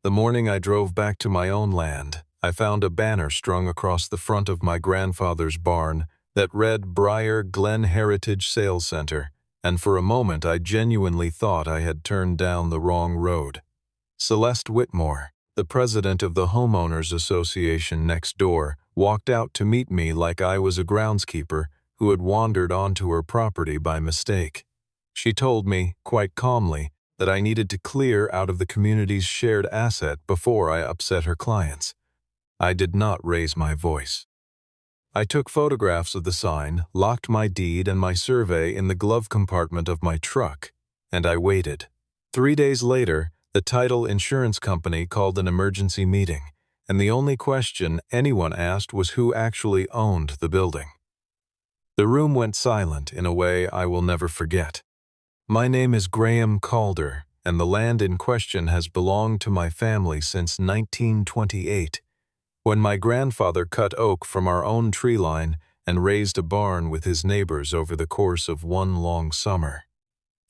The morning I drove back to my own land, I found a banner strung across the front of my grandfather's barn that read Briar Glen Heritage Sales Center, and for a moment I genuinely thought I had turned down the wrong road. Celeste Whitmore, the president of the Homeowners Association next door, walked out to meet me like I was a groundskeeper who had wandered onto her property by mistake. She told me, quite calmly, that I needed to clear out of the community's shared asset before I upset her clients. I did not raise my voice. I took photographs of the sign, locked my deed and my survey in the glove compartment of my truck, and I waited. 3 days later, the title insurance company called an emergency meeting, and the only question anyone asked was who actually owned the building. The room went silent in a way I will never forget. My name is Graham Calder, and the land in question has belonged to my family since 1928, when my grandfather cut oak from our own tree line and raised a barn with his neighbors over the course of one long summer.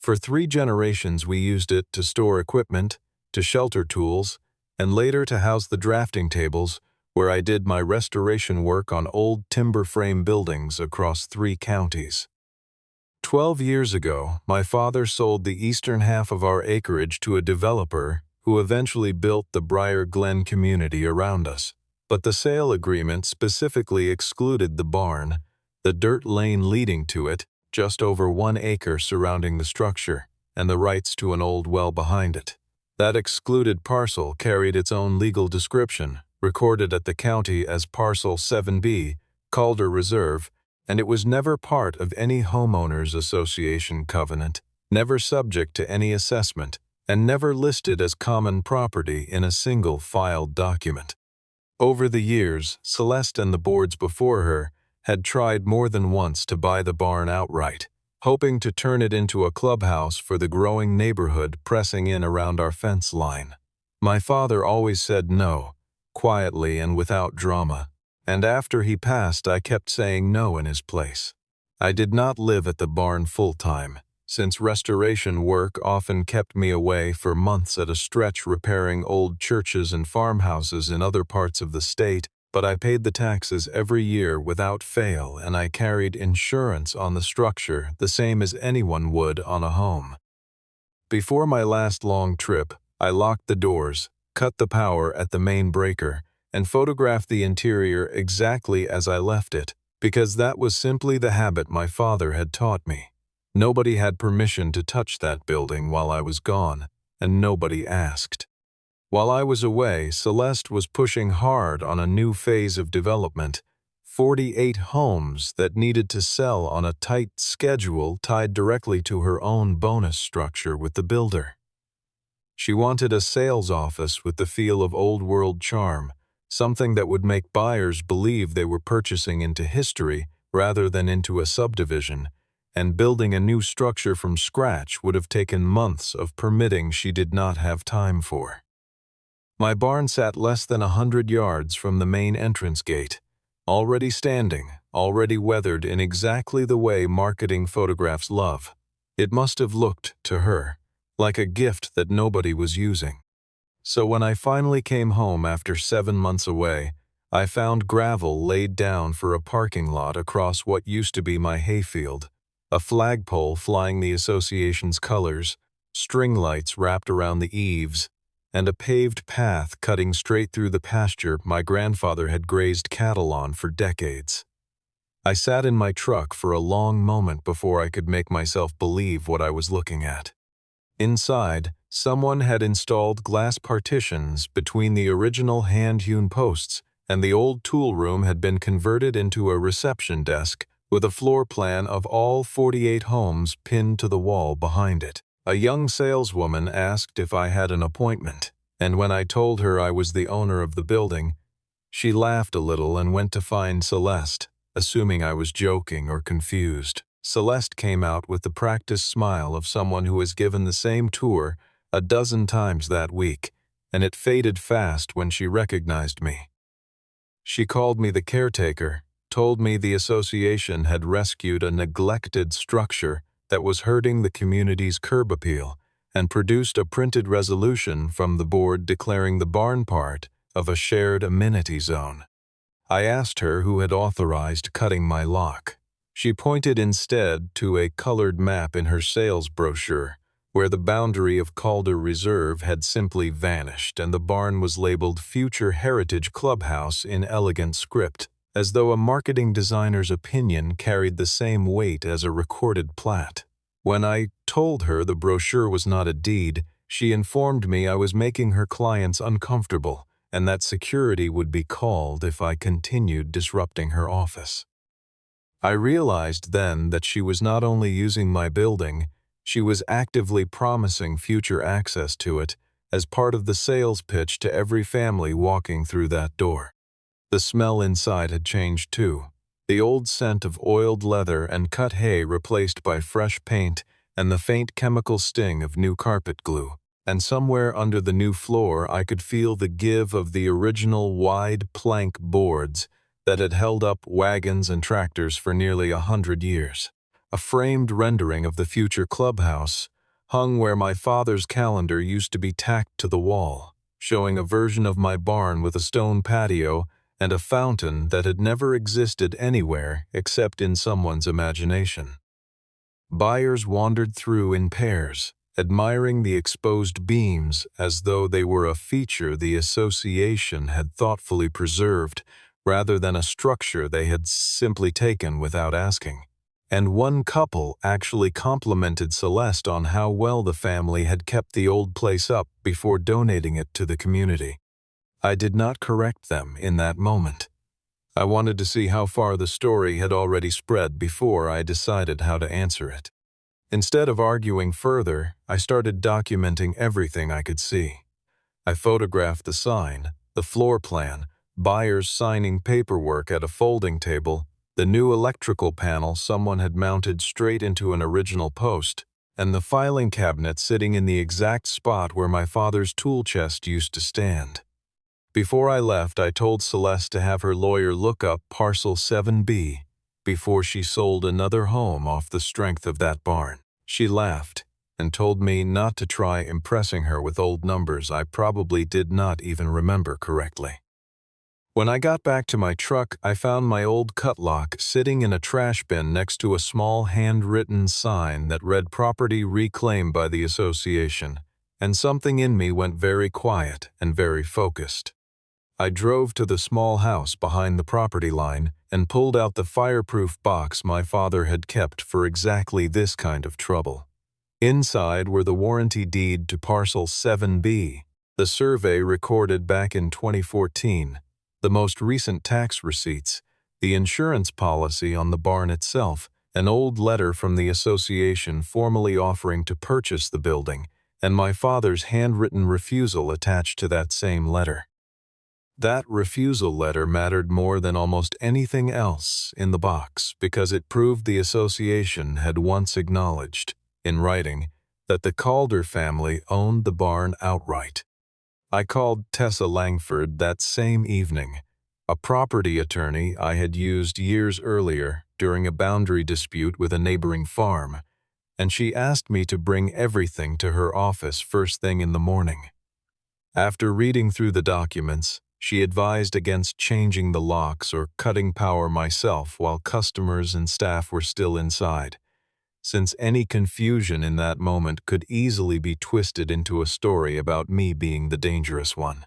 For 3 generations we used it to store equipment, to shelter tools, and later to house the drafting tables where I did my restoration work on old timber frame buildings across 3 counties. 12 years ago, my father sold the eastern half of our acreage to a developer who eventually built the Briar Glen community around us. But the sale agreement specifically excluded the barn, the dirt lane leading to it, just over 1 acre surrounding the structure, and the rights to an old well behind it. That excluded parcel carried its own legal description, recorded at the county as Parcel 7B, Calder Reserve, and it was never part of any homeowners association covenant, never subject to any assessment, and never listed as common property in a single filed document. Over the years, Celeste and the boards before her had tried more than once to buy the barn outright, hoping to turn it into a clubhouse for the growing neighborhood pressing in around our fence line. My father always said no, quietly and without drama, and after he passed I kept saying no in his place. I did not live at the barn full-time, since restoration work often kept me away for months at a stretch repairing old churches and farmhouses in other parts of the state, but I paid the taxes every year without fail, and I carried insurance on the structure the same as anyone would on a home. Before my last long trip, I locked the doors, cut the power at the main breaker, and photographed the interior exactly as I left it, because that was simply the habit my father had taught me. Nobody had permission to touch that building while I was gone, and nobody asked. While I was away, Celeste was pushing hard on a new phase of development, 48 homes that needed to sell on a tight schedule tied directly to her own bonus structure with the builder. She wanted a sales office with the feel of old-world charm, something that would make buyers believe they were purchasing into history rather than into a subdivision, and building a new structure from scratch would have taken months of permitting she did not have time for. My barn sat less than 100 yards from the main entrance gate, already standing, already weathered in exactly the way marketing photographs love. It must have looked, to her, like a gift that nobody was using. So when I finally came home after 7 months away, I found gravel laid down for a parking lot across what used to be my hayfield, a flagpole flying the association's colors, string lights wrapped around the eaves, and a paved path cutting straight through the pasture my grandfather had grazed cattle on for decades. I sat in my truck for a long moment before I could make myself believe what I was looking at. Inside, someone had installed glass partitions between the original hand-hewn posts, and the old tool room had been converted into a reception desk with a floor plan of all 48 homes pinned to the wall behind it. A young saleswoman asked if I had an appointment, and when I told her I was the owner of the building, she laughed a little and went to find Celeste, assuming I was joking or confused. Celeste came out with the practiced smile of someone who has given the same tour a dozen times that week, and it faded fast when she recognized me. She called me the caretaker, told me the association had rescued a neglected structure that was hurting the community's curb appeal, and produced a printed resolution from the board declaring the barn part of a shared amenity zone. I asked her who had authorized cutting my lock. She pointed instead to a colored map in her sales brochure, where the boundary of Calder Reserve had simply vanished and the barn was labeled Future Heritage Clubhouse in elegant script, as though a marketing designer's opinion carried the same weight as a recorded plat. When I told her the brochure was not a deed, she informed me I was making her clients uncomfortable and that security would be called if I continued disrupting her office. I realized then that she was not only using my building, she was actively promising future access to it as part of the sales pitch to every family walking through that door. The smell inside had changed too. The old scent of oiled leather and cut hay replaced by fresh paint and the faint chemical sting of new carpet glue. And somewhere under the new floor I could feel the give of the original wide plank boards that had held up wagons and tractors for nearly 100 years. A framed rendering of the future clubhouse hung where my father's calendar used to be tacked to the wall, showing a version of my barn with a stone patio and a fountain that had never existed anywhere except in someone's imagination. Buyers wandered through in pairs, admiring the exposed beams as though they were a feature the association had thoughtfully preserved rather than a structure they had simply taken without asking. And one couple actually complimented Celeste on how well the family had kept the old place up before donating it to the community. I did not correct them in that moment. I wanted to see how far the story had already spread before I decided how to answer it. Instead of arguing further, I started documenting everything I could see. I photographed the sign, the floor plan, buyers signing paperwork at a folding table, the new electrical panel someone had mounted straight into an original post, and the filing cabinet sitting in the exact spot where my father's tool chest used to stand. Before I left, I told Celeste to have her lawyer look up Parcel 7B before she sold another home off the strength of that barn. She laughed and told me not to try impressing her with old numbers I probably did not even remember correctly. When I got back to my truck, I found my old cut lock sitting in a trash bin next to a small handwritten sign that read "Property Reclaimed by the Association," and something in me went very quiet and very focused. I drove to the small house behind the property line and pulled out the fireproof box my father had kept for exactly this kind of trouble. Inside were the warranty deed to Parcel 7B, the survey recorded back in 2014, the most recent tax receipts, the insurance policy on the barn itself, an old letter from the association formally offering to purchase the building, and my father's handwritten refusal attached to that same letter. That refusal letter mattered more than almost anything else in the box because it proved the association had once acknowledged, in writing, that the Calder family owned the barn outright. I called Tessa Langford that same evening, a property attorney I had used years earlier during a boundary dispute with a neighboring farm, and she asked me to bring everything to her office first thing in the morning. After reading through the documents, she advised against changing the locks or cutting power myself while customers and staff were still inside, since any confusion in that moment could easily be twisted into a story about me being the dangerous one.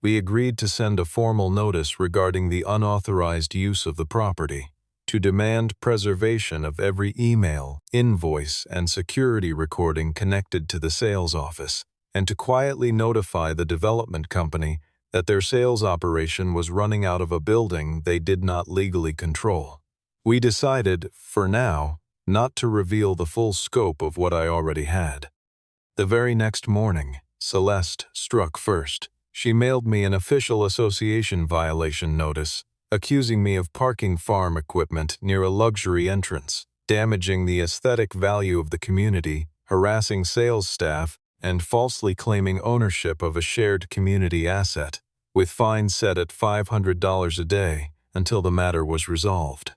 We agreed to send a formal notice regarding the unauthorized use of the property, to demand preservation of every email, invoice, and security recording connected to the sales office, and to quietly notify the development company that their sales operation was running out of a building they did not legally control. We decided, for now, not to reveal the full scope of what I already had. The very next morning, Celeste struck first. She mailed me an official association violation notice, accusing me of parking farm equipment near a luxury entrance, damaging the aesthetic value of the community, harassing sales staff, and falsely claiming ownership of a shared community asset, with fines set at $500 a day until the matter was resolved.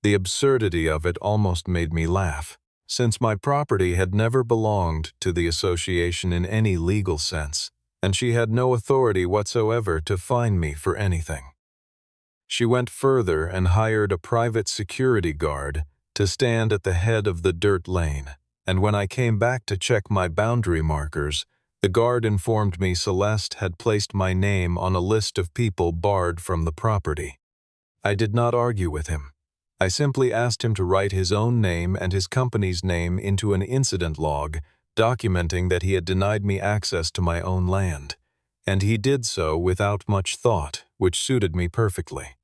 The absurdity of it almost made me laugh. since my property had never belonged to the association in any legal sense, and she had no authority whatsoever to fine me for anything. She went further and hired a private security guard to stand at the head of the dirt lane, and when I came back to check my boundary markers, the guard informed me Celeste had placed my name on a list of people barred from the property. I did not argue with him. I simply asked him to write his own name and his company's name into an incident log, documenting that he had denied me access to my own land, and he did so without much thought, which suited me perfectly.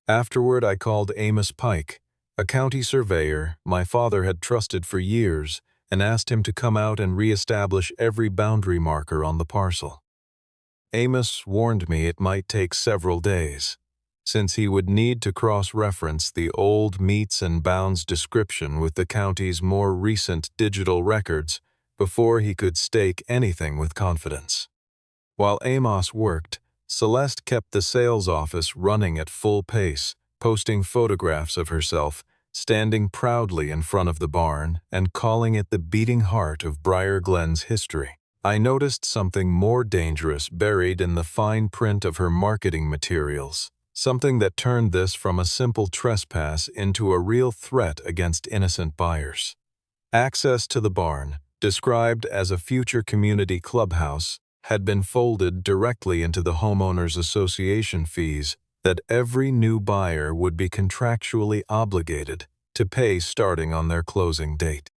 Afterward, I called Amos Pike, a county surveyor my father had trusted for years, and asked him to come out and re-establish every boundary marker on the parcel. Amos warned me it might take several days, since he would need to cross-reference the old meets and bounds description with the county's more recent digital records before he could stake anything with confidence. While Amos worked, Celeste kept the sales office running at full pace, posting photographs of herself, standing proudly in front of the barn and calling it the beating heart of Briar Glen's history. I noticed something more dangerous buried in the fine print of her marketing materials, something that turned this from a simple trespass into a real threat against innocent buyers. Access to the barn, described as a future community clubhouse, had been folded directly into the homeowners association fees that every new buyer would be contractually obligated to pay starting on their closing date.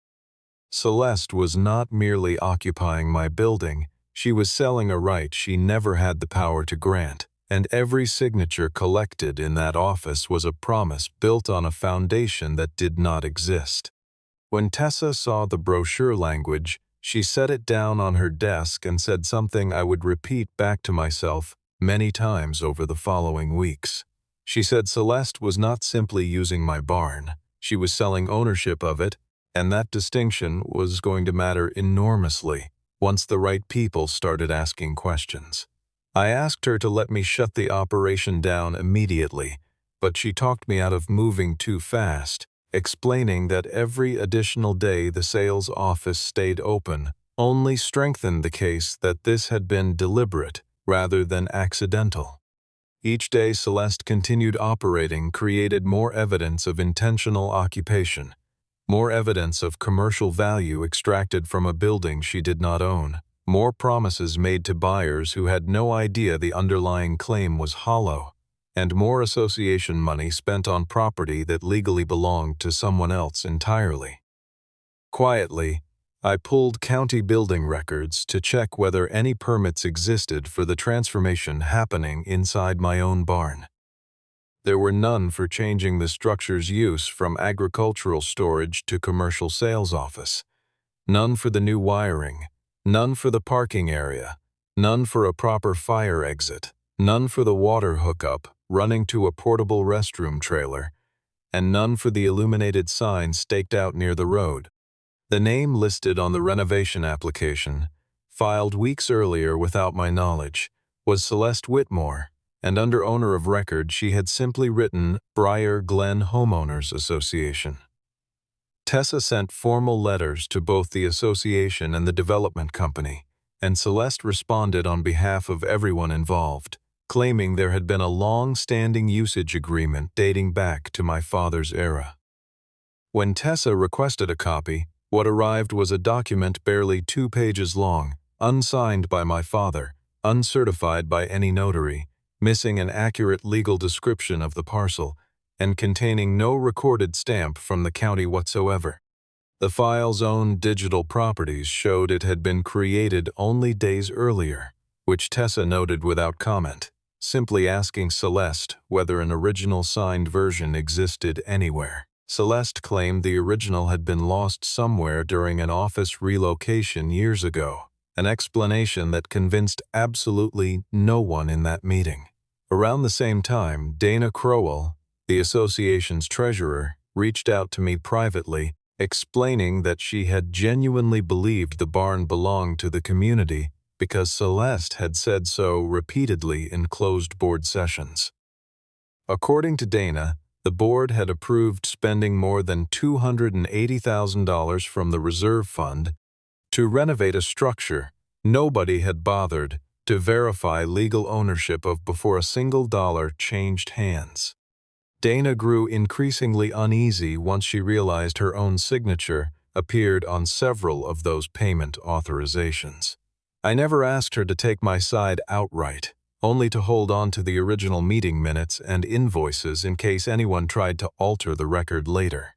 Celeste was not merely occupying my building, she was selling a right she never had the power to grant, and every signature collected in that office was a promise built on a foundation that did not exist. When Tessa saw the brochure language, she set it down on her desk and said something I would repeat back to myself many times over the following weeks. She said Celeste was not simply using my barn, she was selling ownership of it, and that distinction was going to matter enormously once the right people started asking questions. I asked her to let me shut the operation down immediately, but she talked me out of moving too fast, explaining that every additional day the sales office stayed open only strengthened the case that this had been deliberate rather than accidental. Each day Celeste continued operating created more evidence of intentional occupation, more evidence of commercial value extracted from a building she did not own, more promises made to buyers who had no idea the underlying claim was hollow, and more association money spent on property that legally belonged to someone else entirely. Quietly, I pulled county building records to check whether any permits existed for the transformation happening inside my own barn. There were none for changing the structure's use from agricultural storage to commercial sales office, none for the new wiring, none for the parking area, none for a proper fire exit, none for the water hookup running to a portable restroom trailer, and none for the illuminated sign staked out near the road. The name listed on the renovation application, filed weeks earlier without my knowledge, was Celeste Whitmore, and under owner of record she had simply written Briar Glen Homeowners Association. Tessa sent formal letters to both the association and the development company, and Celeste responded on behalf of everyone involved, claiming there had been a long-standing usage agreement dating back to my father's era. When Tessa requested a copy, what arrived was a document barely 2 pages long, unsigned by my father, uncertified by any notary, missing an accurate legal description of the parcel, and containing no recorded stamp from the county whatsoever. The file's own digital properties showed it had been created only days earlier, which Tessa noted without comment, simply asking Celeste whether an original signed version existed anywhere. Celeste claimed the original had been lost somewhere during an office relocation years ago, an explanation that convinced absolutely no one in that meeting. Around the same time, Dana Crowell, the association's treasurer, reached out to me privately, explaining that she had genuinely believed the barn belonged to the community because Celeste had said so repeatedly in closed board sessions. According to Dana, The board had approved spending more than $280,000 from the reserve fund to renovate a structure nobody had bothered to verify legal ownership of before a single dollar changed hands. Dana grew increasingly uneasy once she realized her own signature appeared on several of those payment authorizations. I never asked her to take my side outright, only to hold on to the original meeting minutes and invoices in case anyone tried to alter the record later.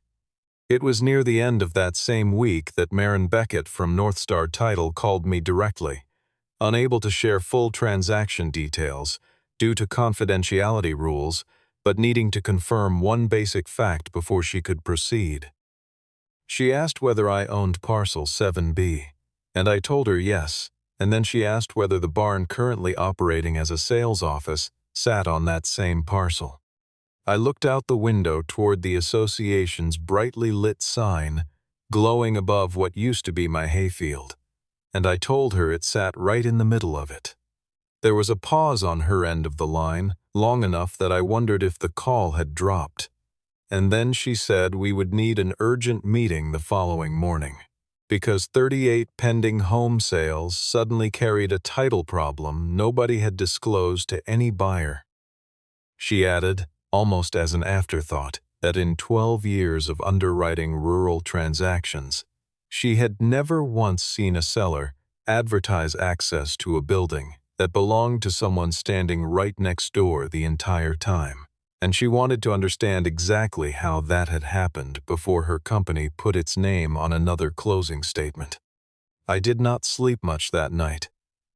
It was near the end of that same week that Maren Beckett from North Star Title called me directly, unable to share full transaction details due to confidentiality rules, but needing to confirm one basic fact before she could proceed. She asked whether I owned parcel 7B, and I told her yes, and then she asked whether the barn currently operating as a sales office sat on that same parcel. I looked out the window toward the association's brightly lit sign, glowing above what used to be my hayfield, and I told her it sat right in the middle of it. There was a pause on her end of the line, long enough that I wondered if the call had dropped. And then she said we would need an urgent meeting the following morning, because 38 pending home sales suddenly carried a title problem nobody had disclosed to any buyer. She added, almost as an afterthought, that in 12 years of underwriting rural transactions, she had never once seen a seller advertise access to a building that belonged to someone standing right next door the entire time, and she wanted to understand exactly how that had happened before her company put its name on another closing statement. I did not sleep much that night.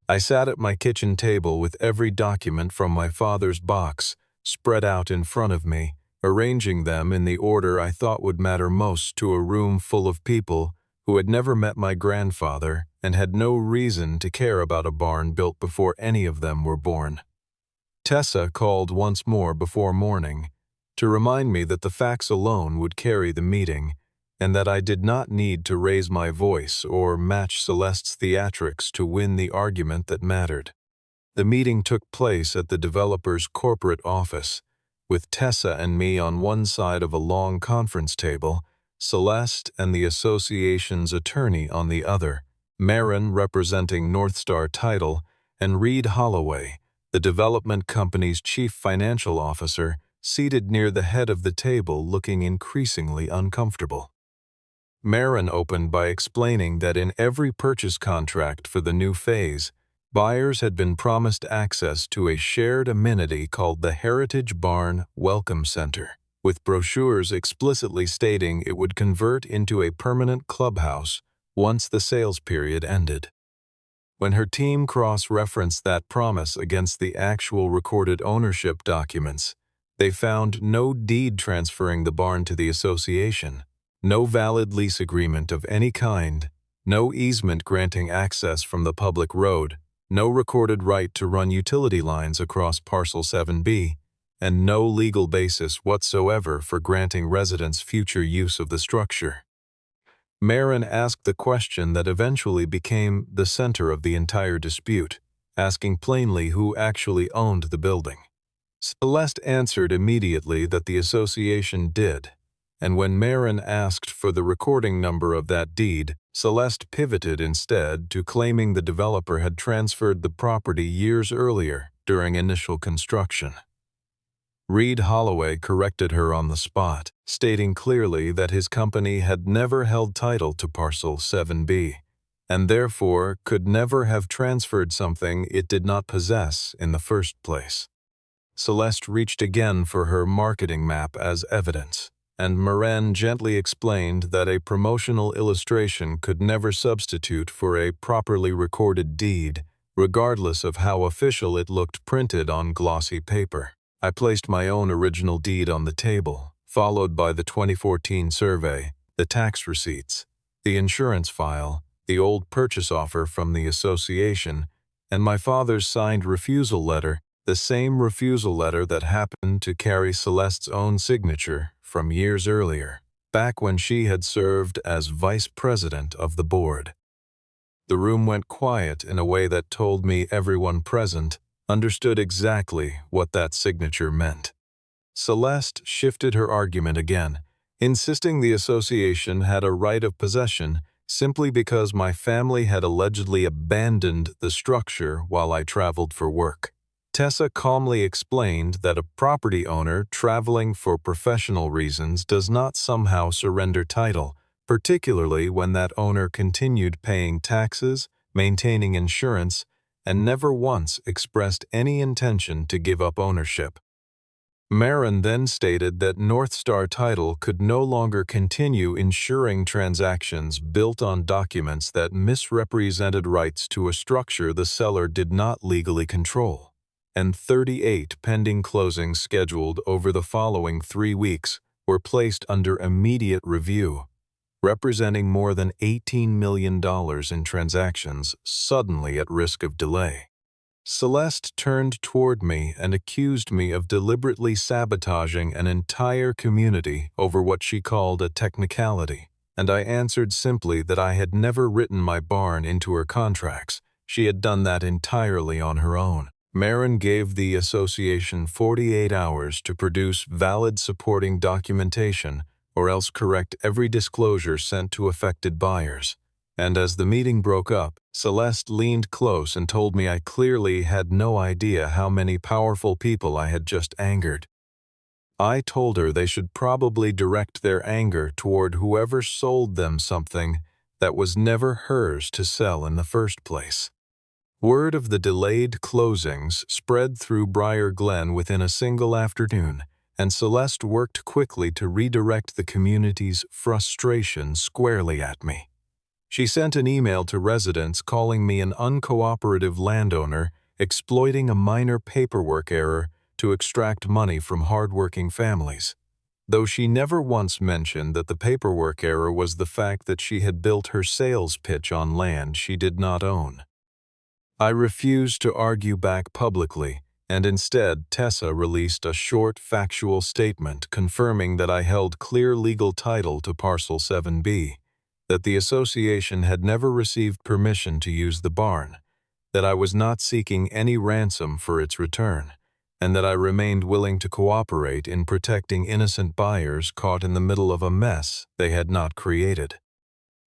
I sat at my kitchen table with every document from my father's box spread out in front of me, arranging them in the order I thought would matter most to a room full of people who had never met my grandfather and had no reason to care about a barn built before any of them were born. Tessa called once more before morning to remind me that the facts alone would carry the meeting and that I did not need to raise my voice or match Celeste's theatrics to win the argument that mattered. The meeting took place at the developer's corporate office, with Tessa and me on one side of a long conference table, Celeste and the association's attorney on the other, Maren representing North Star Title, and Reed Holloway, the development company's chief financial officer, seated near the head of the table looking increasingly uncomfortable. Maren opened by explaining that in every purchase contract for the new phase, buyers had been promised access to a shared amenity called the Heritage Barn Welcome Center, with brochures explicitly stating it would convert into a permanent clubhouse once the sales period ended. When her team cross-referenced that promise against the actual recorded ownership documents, they found no deed transferring the barn to the association, no valid lease agreement of any kind, no easement granting access from the public road, no recorded right to run utility lines across parcel 7B, and no legal basis whatsoever for granting residents future use of the structure. Maren asked the question that eventually became the center of the entire dispute, asking plainly who actually owned the building. Celeste answered immediately that the association did, and when Maren asked for the recording number of that deed, Celeste pivoted instead to claiming the developer had transferred the property years earlier during initial construction. Reed Holloway corrected her on the spot, stating clearly that his company had never held title to parcel 7B, and therefore could never have transferred something it did not possess in the first place. Celeste reached again for her marketing map as evidence, and Maren gently explained that a promotional illustration could never substitute for a properly recorded deed, regardless of how official it looked printed on glossy paper. I placed my own original deed on the table, followed by the 2014 survey, the tax receipts, the insurance file, the old purchase offer from the association, and my father's signed refusal letter, the same refusal letter that happened to carry Celeste's own signature from years earlier, back when she had served as vice president of the board. The room went quiet in a way that told me everyone present understood exactly what that signature meant. Celeste shifted her argument again, insisting the association had a right of possession simply because my family had allegedly abandoned the structure while I traveled for work. Tessa calmly explained that a property owner traveling for professional reasons does not somehow surrender title, particularly when that owner continued paying taxes, maintaining insurance, and never once expressed any intention to give up ownership. Marin then stated that North Star Title could no longer continue insuring transactions built on documents that misrepresented rights to a structure the seller did not legally control, and 38 pending closings scheduled over the following 3 weeks were placed under immediate review, representing more than $18 million in transactions suddenly at risk of delay. Celeste turned toward me and accused me of deliberately sabotaging an entire community over what she called a technicality, and I answered simply that I had never written my barn into her contracts. She had done that entirely on her own. Marin gave the association 48 hours to produce valid supporting documentation or else correct every disclosure sent to affected buyers. And as the meeting broke up, Celeste leaned close and told me I clearly had no idea how many powerful people I had just angered. I told her they should probably direct their anger toward whoever sold them something that was never hers to sell in the first place. Word of the delayed closings spread through Briar Glen within a single afternoon, and Celeste worked quickly to redirect the community's frustration squarely at me. She sent an email to residents calling me an uncooperative landowner exploiting a minor paperwork error to extract money from hardworking families, though she never once mentioned that the paperwork error was the fact that she had built her sales pitch on land she did not own. I refused to argue back publicly, and instead Tessa released a short factual statement confirming that I held clear legal title to Parcel 7B, that the association had never received permission to use the barn, that I was not seeking any ransom for its return, and that I remained willing to cooperate in protecting innocent buyers caught in the middle of a mess they had not created.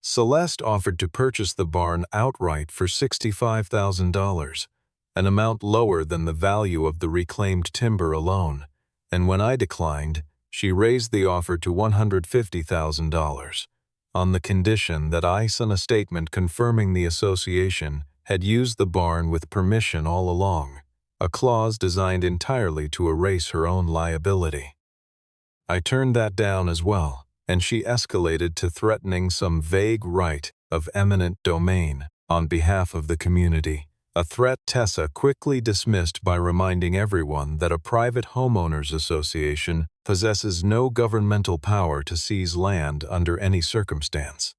Celeste offered to purchase the barn outright for $65,000, an amount lower than the value of the reclaimed timber alone, and when I declined, she raised the offer to $150,000. On the condition that I sign a statement confirming the association had used the barn with permission all along, a clause designed entirely to erase her own liability. I turned that down as well, and she escalated to threatening some vague right of eminent domain on behalf of the community, a threat Tessa quickly dismissed by reminding everyone that a private homeowners association possesses no governmental power to seize land under any circumstance.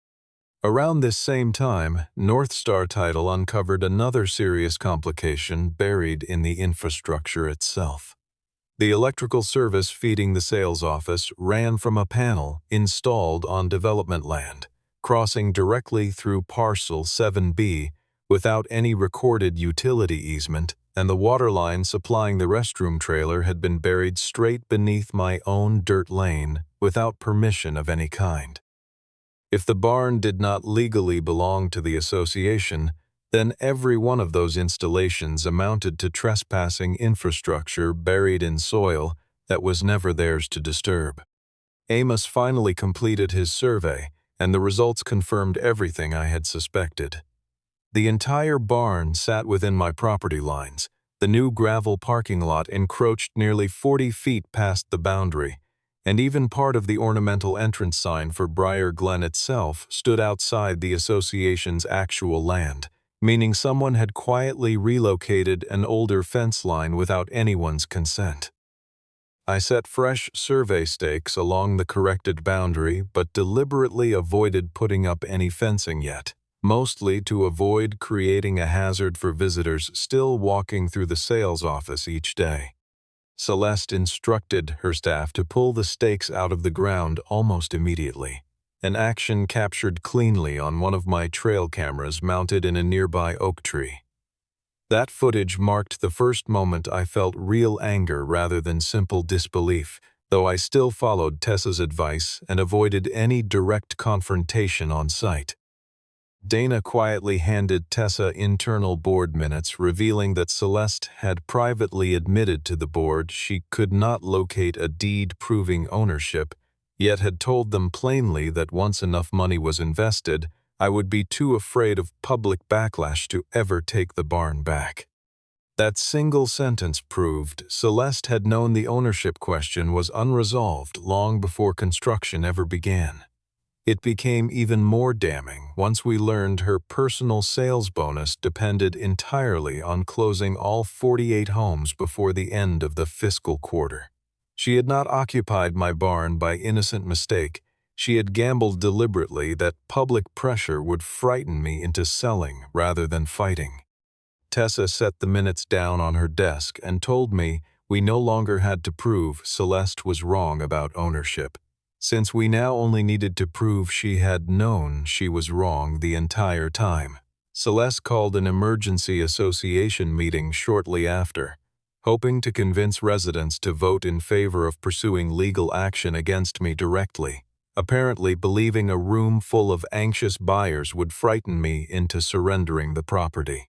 Around this same time, North Star Title uncovered another serious complication buried in the infrastructure itself. The electrical service feeding the sales office ran from a panel installed on development land, crossing directly through Parcel 7B without any recorded utility easement, and the water line supplying the restroom trailer had been buried straight beneath my own dirt lane without permission of any kind. If the barn did not legally belong to the association, then every one of those installations amounted to trespassing infrastructure buried in soil that was never theirs to disturb. Amos finally completed his survey, and the results confirmed everything I had suspected. The entire barn sat within my property lines. The new gravel parking lot encroached nearly 40 feet past the boundary, and even part of the ornamental entrance sign for Briar Glen itself stood outside the association's actual land, meaning someone had quietly relocated an older fence line without anyone's consent. I set fresh survey stakes along the corrected boundary but deliberately avoided putting up any fencing yet, mostly to avoid creating a hazard for visitors still walking through the sales office each day. Celeste instructed her staff to pull the stakes out of the ground almost immediately, an action captured cleanly on one of my trail cameras mounted in a nearby oak tree. That footage marked the first moment I felt real anger rather than simple disbelief, though I still followed Tessa's advice and avoided any direct confrontation on site. Dana quietly handed Tessa internal board minutes revealing that Celeste had privately admitted to the board she could not locate a deed proving ownership, yet had told them plainly that once enough money was invested, I would be too afraid of public backlash to ever take the barn back. That single sentence proved Celeste had known the ownership question was unresolved long before construction ever began. It became even more damning once we learned her personal sales bonus depended entirely on closing all 48 homes before the end of the fiscal quarter. She had not occupied my barn by innocent mistake. She had gambled deliberately that public pressure would frighten me into selling rather than fighting. Tessa set the minutes down on her desk and told me we no longer had to prove Celeste was wrong about ownership, since we now only needed to prove she had known she was wrong the entire time. Celeste called an emergency association meeting shortly after, hoping to convince residents to vote in favor of pursuing legal action against me directly, apparently believing a room full of anxious buyers would frighten me into surrendering the property.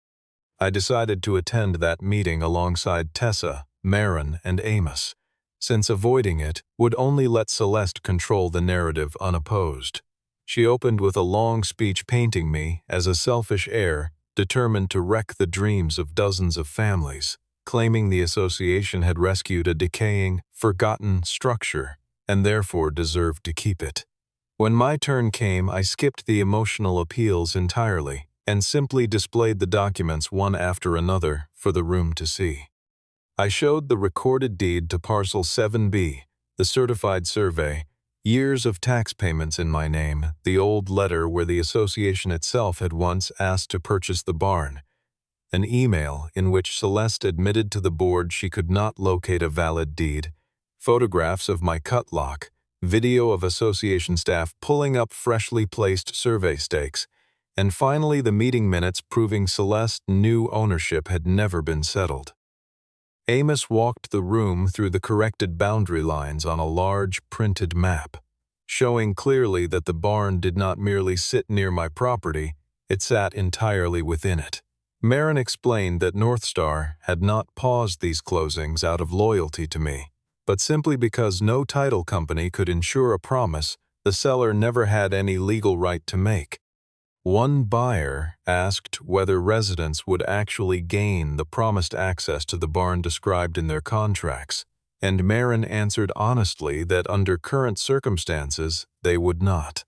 I decided to attend that meeting alongside Tessa, Marin, and Amos, since avoiding it would only let Celeste control the narrative unopposed. She opened with a long speech painting me as a selfish heir determined to wreck the dreams of dozens of families, claiming the association had rescued a decaying, forgotten structure and therefore deserved to keep it. When my turn came, I skipped the emotional appeals entirely and simply displayed the documents one after another for the room to see. I showed the recorded deed to Parcel 7B, the certified survey, years of tax payments in my name, the old letter where the association itself had once asked to purchase the barn, an email in which Celeste admitted to the board she could not locate a valid deed, photographs of my cut lock, video of association staff pulling up freshly placed survey stakes, and finally the meeting minutes proving Celeste knew ownership had never been settled. Amos walked the room through the corrected boundary lines on a large printed map, showing clearly that the barn did not merely sit near my property, it sat entirely within it. Marin explained that Northstar had not paused these closings out of loyalty to me, but simply because no title company could ensure a promise the seller never had any legal right to make. One buyer asked whether residents would actually gain the promised access to the barn described in their contracts, and Marin answered honestly that under current circumstances they would not.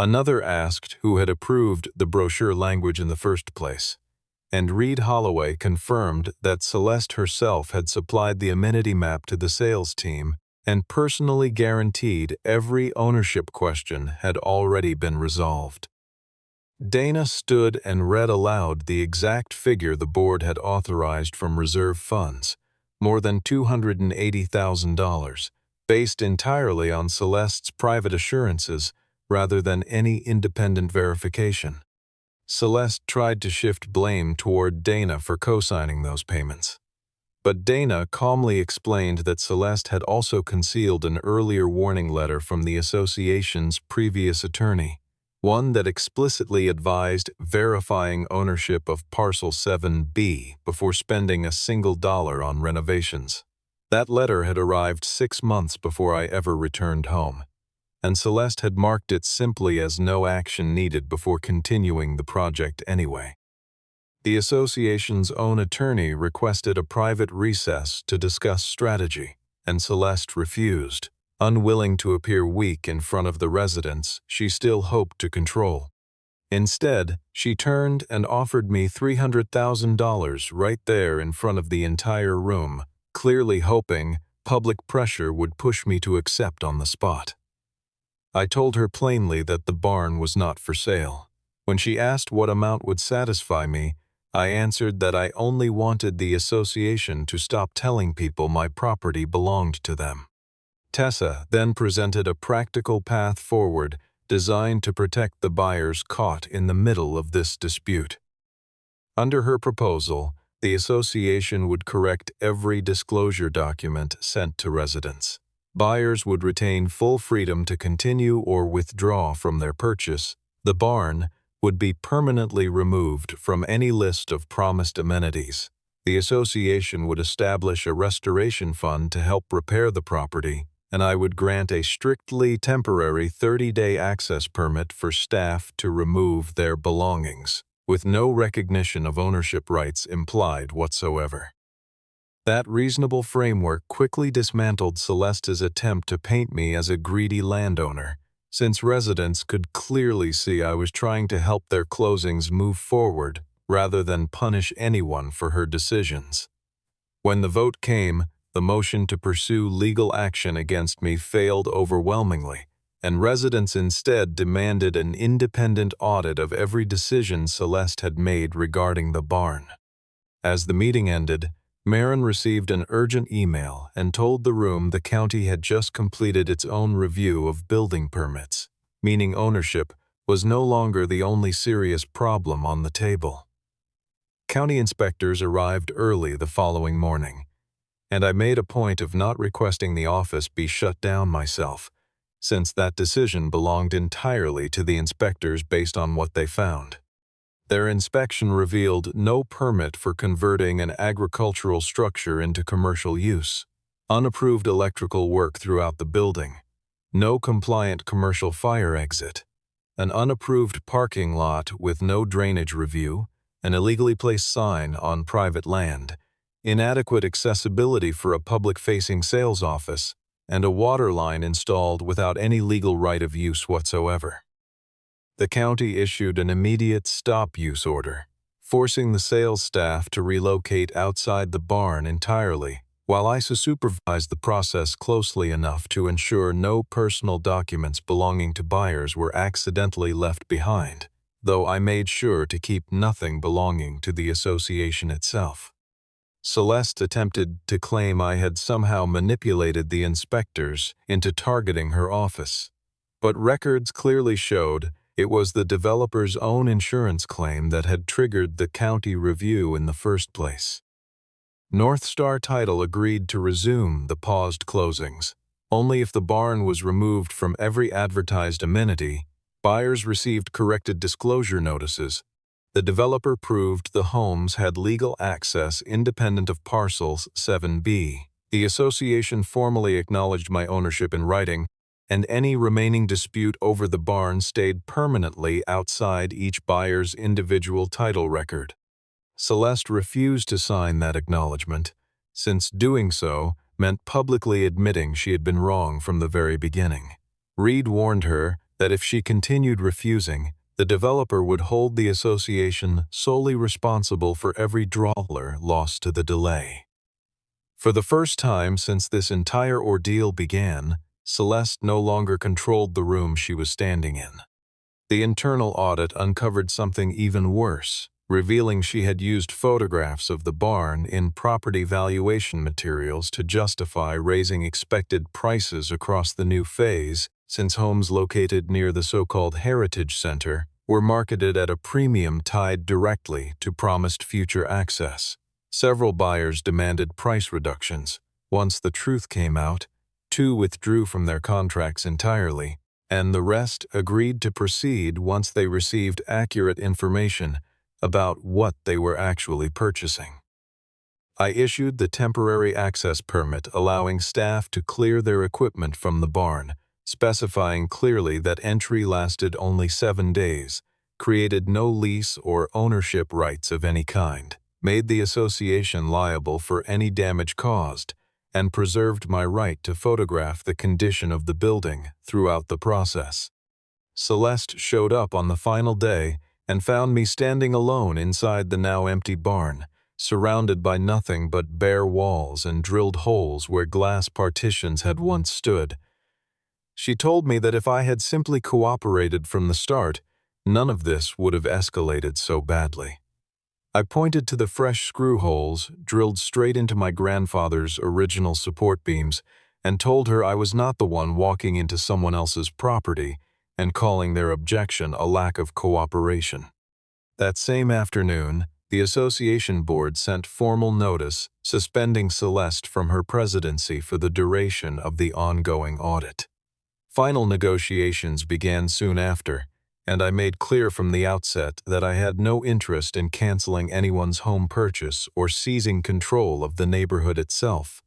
Another asked who had approved the brochure language in the first place, and Reed Holloway confirmed that Celeste herself had supplied the amenity map to the sales team and personally guaranteed every ownership question had already been resolved. Dana stood and read aloud the exact figure the board had authorized from reserve funds, more than $280,000, based entirely on Celeste's private assurances rather than any independent verification. Celeste tried to shift blame toward Dana for co-signing those payments, but Dana calmly explained that Celeste had also concealed an earlier warning letter from the association's previous attorney, one that explicitly advised verifying ownership of Parcel 7B before spending a single dollar on renovations. That letter had arrived 6 months before I ever returned home, and Celeste had marked it simply as no action needed before continuing the project anyway. The association's own attorney requested a private recess to discuss strategy, and Celeste refused. Unwilling to appear weak in front of the residents she still hoped to control. Instead, she turned and offered me $300,000 right there in front of the entire room, clearly hoping public pressure would push me to accept on the spot. I told her plainly that the barn was not for sale. When she asked what amount would satisfy me, I answered that I only wanted the association to stop telling people my property belonged to them. Tessa then presented a practical path forward designed to protect the buyers caught in the middle of this dispute. Under her proposal, The association would correct every disclosure document sent to residents. Buyers would retain full freedom to continue or withdraw from their purchase. The barn would be permanently removed from any list of promised amenities. The association would establish a restoration fund to help repair the property, and I would grant a strictly temporary 30-day access permit for staff to remove their belongings, with no recognition of ownership rights implied whatsoever. That reasonable framework quickly dismantled Celeste's attempt to paint me as a greedy landowner, since residents could clearly see I was trying to help their closings move forward rather than punish anyone for her decisions. When the vote came, the motion to pursue legal action against me failed overwhelmingly, and residents instead demanded an independent audit of every decision Celeste had made regarding the barn. As the meeting ended, Marin received an urgent email and told the room the county had just completed its own review of building permits, meaning ownership was no longer the only serious problem on the table. County inspectors arrived early the following morning, and I made a point of not requesting the office be shut down myself, since that decision belonged entirely to the inspectors based on what they found. Their inspection revealed no permit for converting an agricultural structure into commercial use, unapproved electrical work throughout the building, no compliant commercial fire exit, an unapproved parking lot with no drainage review, an illegally placed sign on private land, inadequate accessibility for a public-facing sales office, and a water line installed without any legal right of use whatsoever. The county issued an immediate stop-use order, forcing the sales staff to relocate outside the barn entirely, while I supervised the process closely enough to ensure no personal documents belonging to buyers were accidentally left behind, though I made sure to keep nothing belonging to the association itself. Celeste attempted to claim I had somehow manipulated the inspectors into targeting her office, but records clearly showed it was the developer's own insurance claim that had triggered the county review in the first place. North Star Title agreed to resume the paused closings, only if the barn was removed from every advertised amenity. Buyers received corrected disclosure notices. The developer proved the homes had legal access independent of parcels 7B. The association formally acknowledged my ownership in writing, and any remaining dispute over the barn stayed permanently outside each buyer's individual title record. Celeste refused to sign that acknowledgement, since doing so meant publicly admitting she had been wrong from the very beginning. Reed warned her that if she continued refusing, the developer would hold the association solely responsible for every dollar lost to the delay. For the first time since this entire ordeal began, Celeste no longer controlled the room she was standing in. The internal audit uncovered something even worse, revealing she had used photographs of the barn in property valuation materials to justify raising expected prices across the new phase, since homes located near the so-called Heritage Center were marketed at a premium tied directly to promised future access. Several buyers demanded price reductions. Once the truth came out, 2 withdrew from their contracts entirely, and the rest agreed to proceed once they received accurate information about what they were actually purchasing. I issued the temporary access permit allowing staff to clear their equipment from the barn, specifying clearly that entry lasted only 7 days, created no lease or ownership rights of any kind, made the association liable for any damage caused, and preserved my right to photograph the condition of the building throughout the process. Celeste showed up on the final day and found me standing alone inside the now empty barn, surrounded by nothing but bare walls and drilled holes where glass partitions had once stood. She told me that if I had simply cooperated from the start, none of this would have escalated so badly. I pointed to the fresh screw holes drilled straight into my grandfather's original support beams and told her I was not the one walking into someone else's property and calling their objection a lack of cooperation. That same afternoon, the association board sent formal notice suspending Celeste from her presidency for the duration of the ongoing audit. Final negotiations began soon after, and I made clear from the outset that I had no interest in canceling anyone's home purchase or seizing control of the neighborhood itself,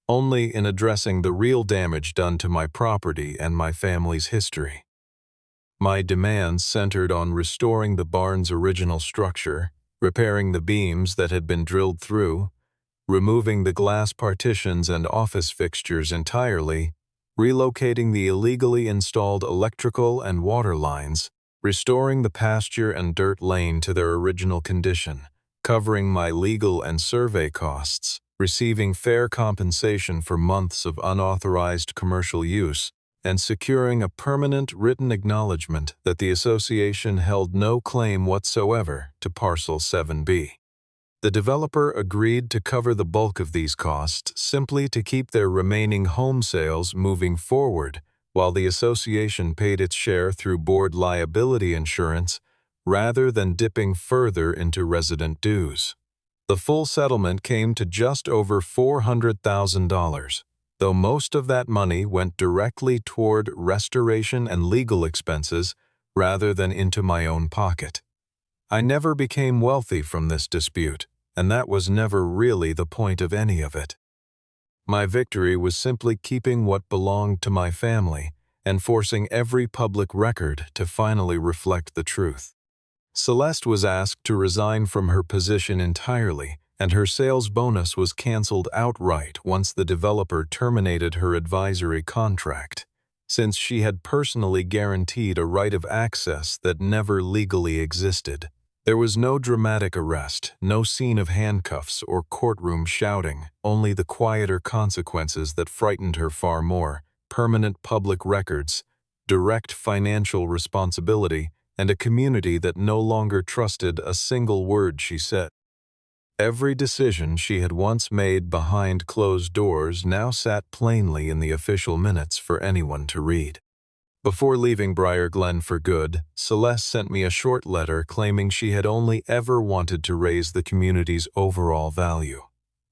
only in addressing the real damage done to my property and my family's history. My demands centered on restoring the barn's original structure, repairing the beams that had been drilled through, removing the glass partitions and office fixtures entirely, relocating the illegally installed electrical and water lines, restoring the pasture and dirt lane to their original condition, covering my legal and survey costs, receiving fair compensation for months of unauthorized commercial use, and securing a permanent written acknowledgement that the association held no claim whatsoever to Parcel 7B. The developer agreed to cover the bulk of these costs simply to keep their remaining home sales moving forward, while the association paid its share through board liability insurance rather than dipping further into resident dues. The full settlement came to just over $400,000. Though most of that money went directly toward restoration and legal expenses rather than into my own pocket. I never became wealthy from this dispute, and that was never really the point of any of it. My victory was simply keeping what belonged to my family and forcing every public record to finally reflect the truth. Celeste was asked to resign from her position entirely, and her sales bonus was canceled outright once the developer terminated her advisory contract, since she had personally guaranteed a right of access that never legally existed. There was no dramatic arrest, no scene of handcuffs or courtroom shouting, only the quieter consequences that frightened her far more: permanent public records, direct financial responsibility, and a community that no longer trusted a single word she said. Every decision she had once made behind closed doors now sat plainly in the official minutes for anyone to read. Before leaving Briar Glen for good, Celeste sent me a short letter claiming she had only ever wanted to raise the community's overall value.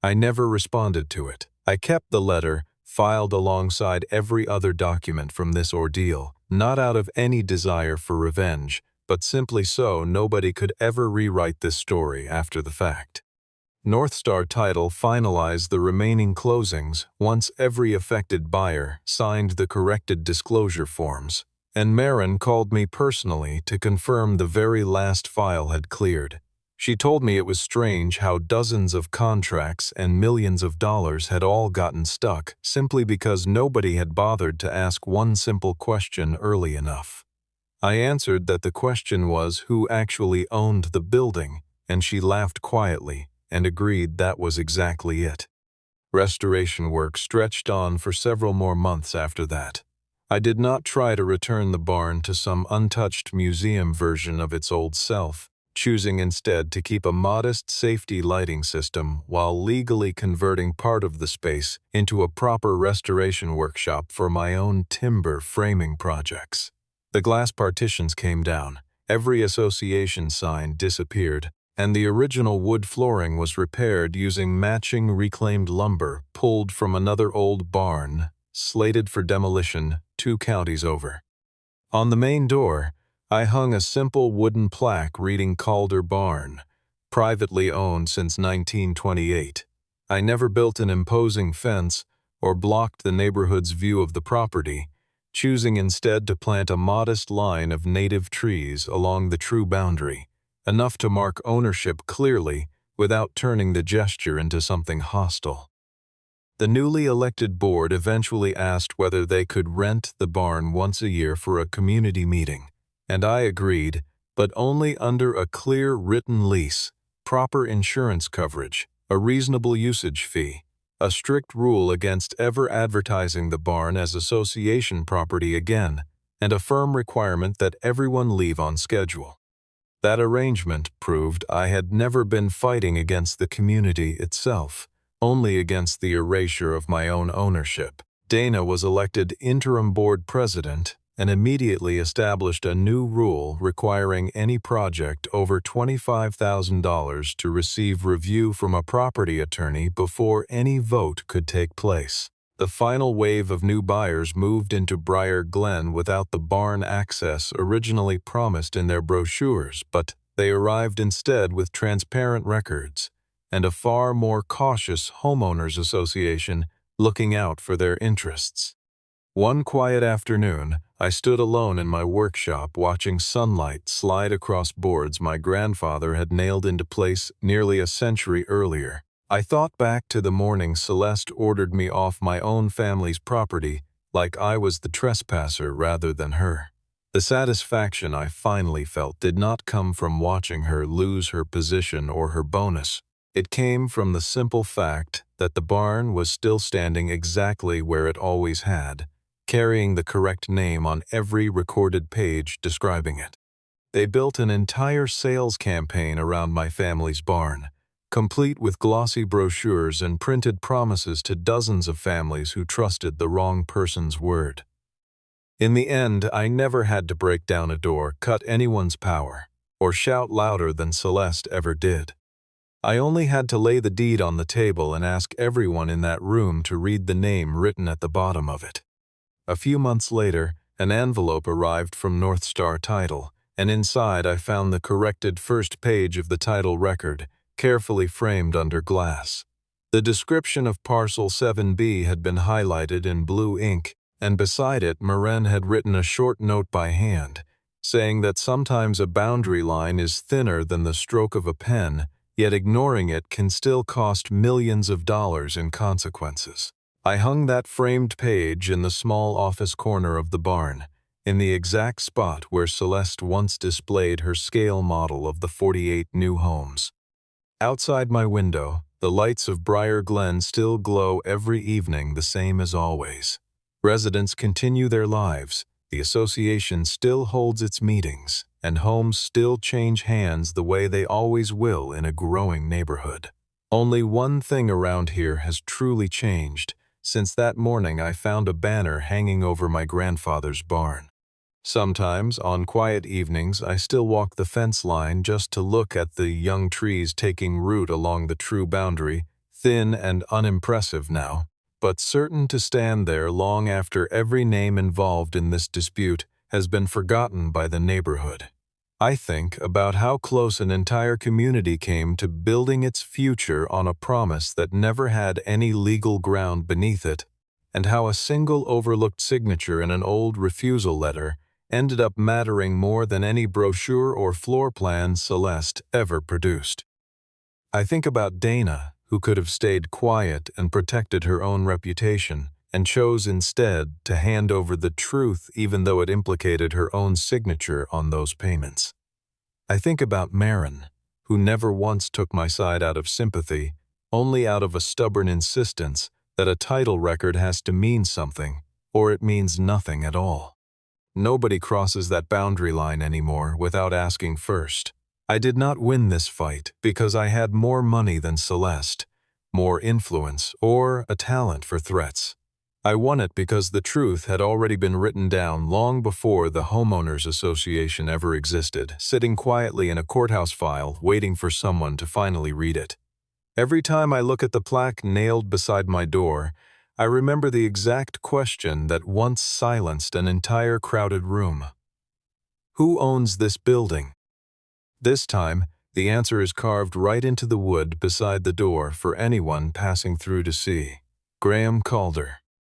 I never responded to it. I kept the letter, filed alongside every other document from this ordeal, not out of any desire for revenge, but simply so nobody could ever rewrite this story after the fact. Northstar Title finalized the remaining closings once every affected buyer signed the corrected disclosure forms, and Marin called me personally to confirm the very last file had cleared. She told me it was strange how dozens of contracts and millions of dollars had all gotten stuck simply because nobody had bothered to ask one simple question early enough. I answered that the question was who actually owned the building, and she laughed quietly and agreed that was exactly it. Restoration work stretched on for several more months after that. I did not try to return the barn to some untouched museum version of its old self, choosing instead to keep a modest safety lighting system while legally converting part of the space into a proper restoration workshop for my own timber framing projects. The glass partitions came down, every association sign disappeared, and the original wood flooring was repaired using matching reclaimed lumber pulled from another old barn, slated for demolition 2 counties over. On the main door, I hung a simple wooden plaque reading Calder Barn, privately owned since 1928. I never built an imposing fence or blocked the neighborhood's view of the property, choosing instead to plant a modest line of native trees along the true boundary, enough to mark ownership clearly without turning the gesture into something hostile. The newly elected board eventually asked whether they could rent the barn once a year for a community meeting, and I agreed, but only under a clear written lease, proper insurance coverage, a reasonable usage fee, a strict rule against ever advertising the barn as association property again, and a firm requirement that everyone leave on schedule. That arrangement proved I had never been fighting against the community itself, only against the erasure of my own ownership. Dana was elected interim board president, and immediately established a new rule requiring any project over $25,000 to receive review from a property attorney before any vote could take place. The final wave of new buyers moved into Briar Glen without the barn access originally promised in their brochures, but they arrived instead with transparent records and a far more cautious homeowners association looking out for their interests. One quiet afternoon, I stood alone in my workshop watching sunlight slide across boards my grandfather had nailed into place nearly a century earlier. I thought back to the morning Celeste ordered me off my own family's property like I was the trespasser rather than her. The satisfaction I finally felt did not come from watching her lose her position or her bonus. It came from the simple fact that the barn was still standing exactly where it always had, carrying the correct name on every recorded page describing it. They built an entire sales campaign around my family's barn, complete with glossy brochures and printed promises to dozens of families who trusted the wrong person's word. In the end, I never had to break down a door, cut anyone's power, or shout louder than Celeste ever did. I only had to lay the deed on the table and ask everyone in that room to read the name written at the bottom of it. A few months later, an envelope arrived from North Star Title, and inside I found the corrected first page of the title record, carefully framed under glass. The description of Parcel 7B had been highlighted in blue ink, and beside it Maren had written a short note by hand, saying that sometimes a boundary line is thinner than the stroke of a pen, yet ignoring it can still cost millions of dollars in consequences. I hung that framed page in the small office corner of the barn, in the exact spot where Celeste once displayed her scale model of the 48 new homes. Outside my window, the lights of Briar Glen still glow every evening the same as always. Residents continue their lives, the association still holds its meetings, and homes still change hands the way they always will in a growing neighborhood. Only one thing around here has truly changed since that morning I found a banner hanging over my grandfather's barn. Sometimes, on quiet evenings, I still walk the fence line just to look at the young trees taking root along the true boundary, thin and unimpressive now, but certain to stand there long after every name involved in this dispute has been forgotten by the neighborhood. I think about how close an entire community came to building its future on a promise that never had any legal ground beneath it, and how a single overlooked signature in an old refusal letter ended up mattering more than any brochure or floor plan Celeste ever produced. I think about Dana, who could have stayed quiet and protected her own reputation, and chose instead to hand over the truth even though it implicated her own signature on those payments. I think about Maren, who never once took my side out of sympathy, only out of a stubborn insistence that a title record has to mean something, or it means nothing at all. Nobody crosses that boundary line anymore without asking first. I did not win this fight because I had more money than Celeste, more influence, or a talent for threats. I won it because the truth had already been written down long before the Homeowners Association ever existed, sitting quietly in a courthouse file waiting for someone to finally read it. Every time I look at the plaque nailed beside my door, I remember the exact question that once silenced an entire crowded room. Who owns this building? This time, the answer is carved right into the wood beside the door for anyone passing through to see. Graham Calder.